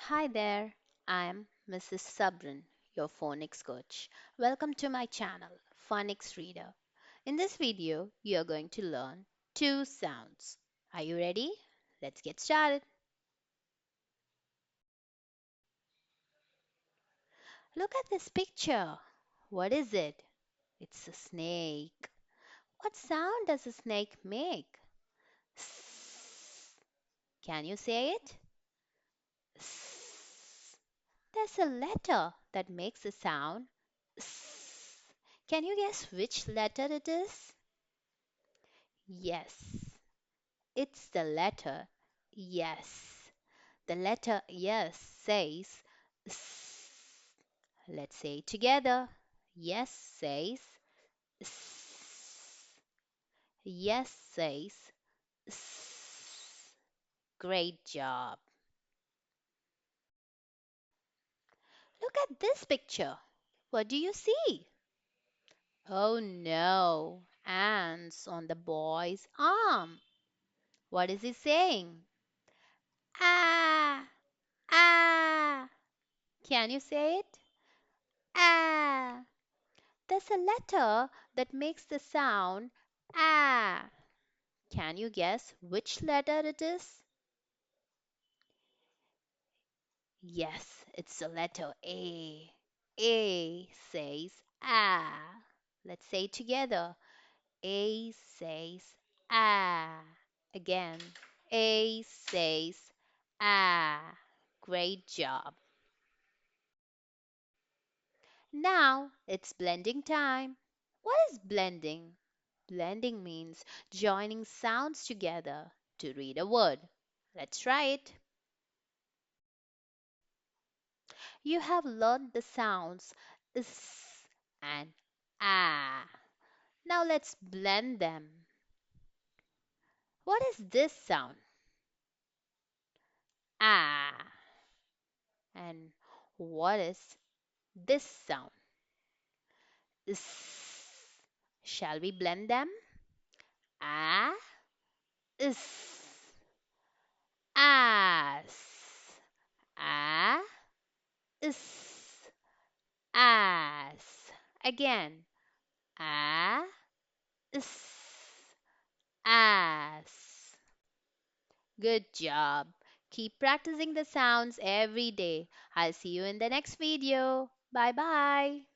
Hi there, I'm Mrs. Sabrin, your phonics coach. Welcome to my channel, Funics Reader. In this video, you are going to learn two sounds. Are you ready? Let's get started. Look at this picture. What is it? It's a snake. What sound does a snake make? S. Can you say it? S. There's a letter that makes a sound S. Can you guess which letter it is? Yes, it's the letter yes. The letter yes says S. Let's say it together. Yes says S. Yes says S. Great job. Look at this picture. What do you see? Oh no, ants on the boy's arm. What is he saying? Ah, ah. Can you say it? Ah. There's a letter that makes the sound ah. Can you guess which letter it is? Yes, it's the letter A. A says ah. Let's say it together. A says ah. Again. A says ah. Great job. Now it's blending time. What is blending? Blending means joining sounds together to read a word. Let's try it. You have learned the sounds s and ah. Now let's blend them. What is this sound? Ah. And what is this sound? S. Shall we blend them? Ah, s, as, ah, s, as. Again, ah, s, as. Good job. Keep practicing the sounds every day. I'll see you in the next video. Bye bye.